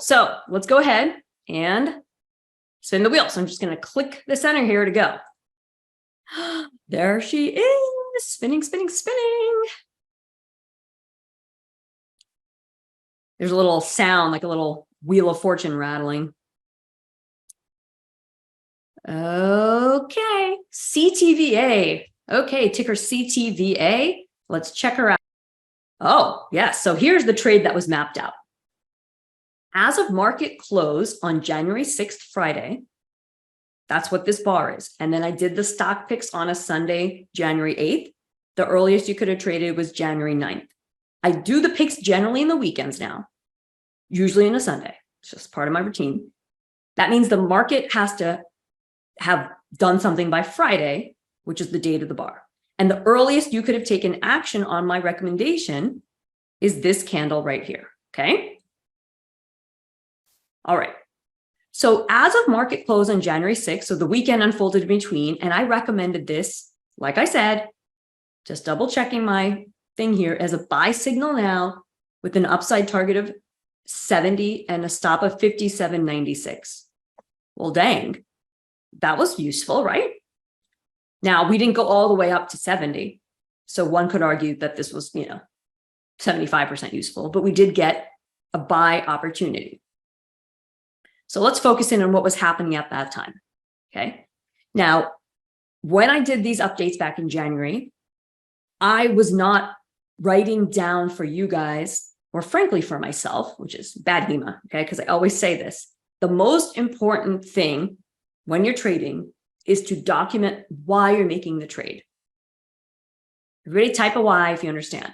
So let's go ahead and spin the wheel. So I'm just going to click the center here to go. There she is, spinning, spinning, spinning. There's a little sound, like a little wheel of fortune rattling. Okay, CTVA. Okay, ticker CTVA. Let's check her out. Oh, yes. So here's the trade that was mapped out. As of market close on January 6th, Friday, that's what this bar is. And then I did the stock picks on a Sunday, January 8th. The earliest you could have traded was January 9th. I do the picks generally in the weekends now, usually on a Sunday. It's just part of my routine. That means the market has to have done something by Friday, which is the date of the bar. And the earliest you could have taken action on my recommendation is this candle right here, okay? All right. So as of market close on January 6th, so the weekend unfolded in between, and I recommended this, like I said, just double checking my thing here, as a buy signal now with an upside target of 70 and a stop of 57.96. Well, dang, that was useful, right? Now, we didn't go all the way up to 70. So one could argue that this was, 75% useful, but we did get a buy opportunity. So let's focus in on what was happening at that time, okay? Now, when I did these updates back in January, I was not writing down for you guys, or frankly for myself, which is bad HEMA, okay? Because I always say this, the most important thing when you're trading is to document why you're making the trade. Everybody type a Y if you understand.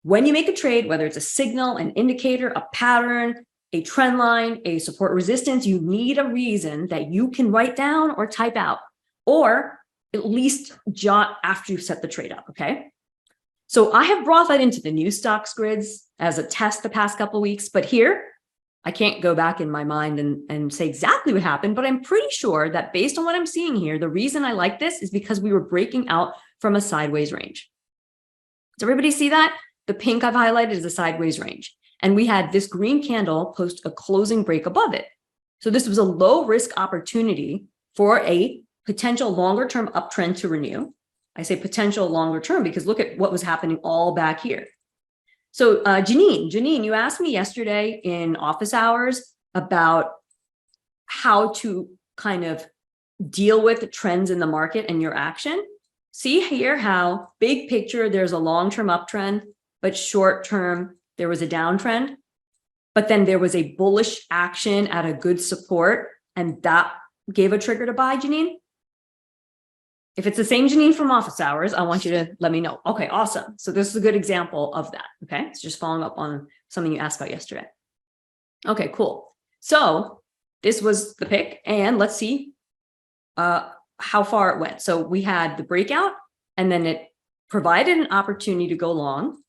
When you make a trade, whether it's a signal, an indicator, a pattern, a trend line, a support resistance, you need a reason that you can write down or type out, or at least jot after you set the trade up, okay? So I have brought that into the new stocks grids as a test the past couple of weeks, but here, I can't go back in my mind and say exactly what happened, but I'm pretty sure that based on what I'm seeing here, the reason I like this is because we were breaking out from a sideways range. Does everybody see that? The pink I've highlighted is a sideways range. And we had this green candle post a closing break above it. So this was a low risk opportunity for a potential longer term uptrend to renew. I say potential longer term because look at what was happening all back here. So Janine, you asked me yesterday in office hours about how to kind of deal with the trends in the market and your action. See here how big picture, there's a long-term uptrend, but short-term, there was a downtrend, but then there was a bullish action at a good support, and that gave a trigger to buy, Janine. If it's the same Janine from office hours, I want you to let me know. Okay, awesome. So this is a good example of that. Okay, it's just following up on something you asked about yesterday. Okay, cool. So this was the pick, and let's see how far it went. So we had the breakout, and then it provided an opportunity to go long.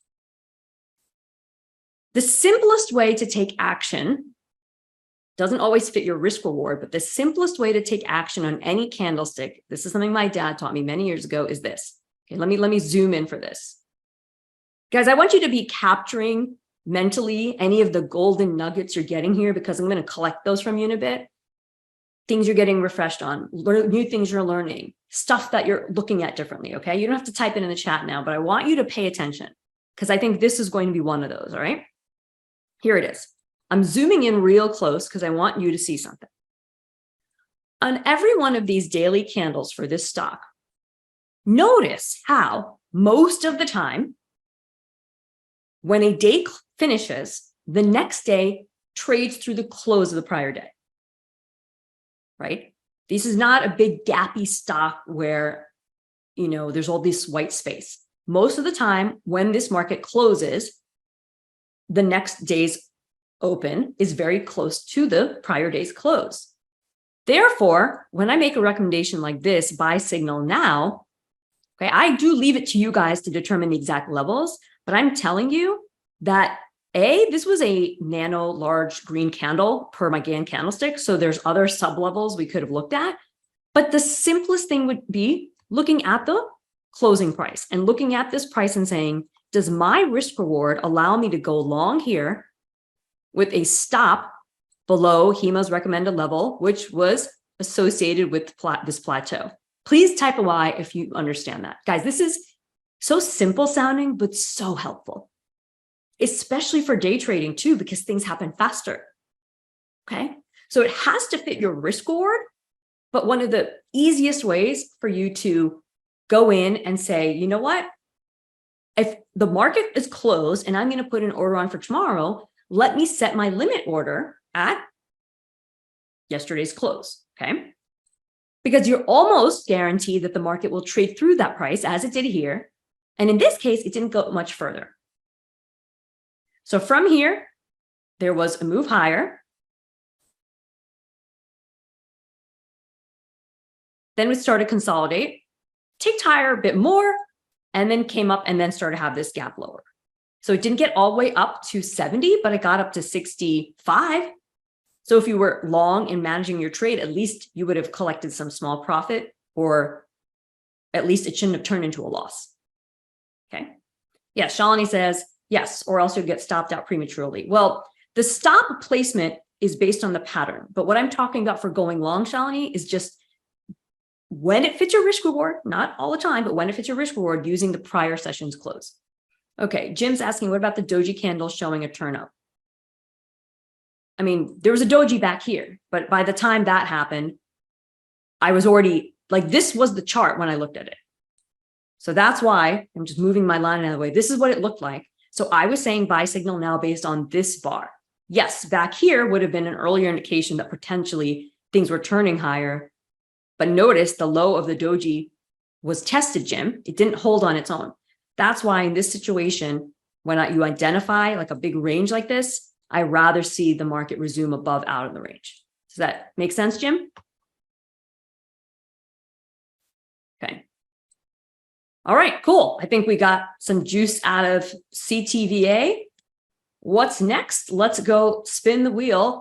The simplest way to take action doesn't always fit your risk reward, but the simplest way to take action on any candlestick, this is something my dad taught me many years ago, is this. Okay, let me zoom in for this. Guys, I want you to be capturing mentally any of the golden nuggets you're getting here, because I'm going to collect those from you in a bit. Things you're getting refreshed on, new things you're learning, stuff that you're looking at differently, okay? You don't have to type it in the chat now, but I want you to pay attention because I think this is going to be one of those, all right? Here it is. I'm zooming in real close because I want you to see something. On every one of these daily candles for this stock, notice how most of the time, when a day finishes, the next day trades through the close of the prior day, right? This is not a big gappy stock where, there's all this white space. Most of the time when this market closes, the next day's open is very close to the prior day's close. Therefore, when I make a recommendation like this, buy signal now, okay, I do leave it to you guys to determine the exact levels, but I'm telling you that this was a nano large green candle per my Gann candlestick. So there's other sub levels we could have looked at, but the simplest thing would be looking at the closing price and looking at this price and saying, does my risk reward allow me to go long here with a stop below HEMA's recommended level, which was associated with this plateau. Please type a Y if you understand that. Guys, this is so simple sounding, but so helpful, especially for day trading too, because things happen faster. Okay. So it has to fit your risk reward, but one of the easiest ways for you to go in and say, you know what? If the market is closed and I'm going to put an order on for tomorrow, let me set my limit order at yesterday's close. Okay. Because you're almost guaranteed that the market will trade through that price as it did here. And in this case, it didn't go much further. So from here, there was a move higher. Then we started to consolidate, ticked higher a bit more, and then came up and then started to have this gap lower. So it didn't get all the way up to 70, but it got up to 65. So if you were long in managing your trade, at least you would have collected some small profit, or at least it shouldn't have turned into a loss. Okay. Yeah, Shalini says, yes, or else you'll get stopped out prematurely. Well, the stop placement is based on the pattern. But what I'm talking about for going long, Shalini, is just when it fits your risk reward, not all the time, but when it fits your risk reward using the prior session's close. Okay, Jim's asking, what about the doji candle showing a turn up? I mean, there was a doji back here, but by the time that happened, I was already, like, this was the chart when I looked at it. So that's why I'm just moving my line out of the way. This is what it looked like. So I was saying buy signal now based on this bar. Yes, back here would have been an earlier indication that potentially things were turning higher. But notice the low of the doji was tested, Jim. It didn't hold on its own. That's why in this situation, when you identify like a big range like this, I rather see the market resume above out of the range. Does that make sense, Jim? Okay. All right, cool. I think we got some juice out of CTVA. What's next? Let's go spin the wheel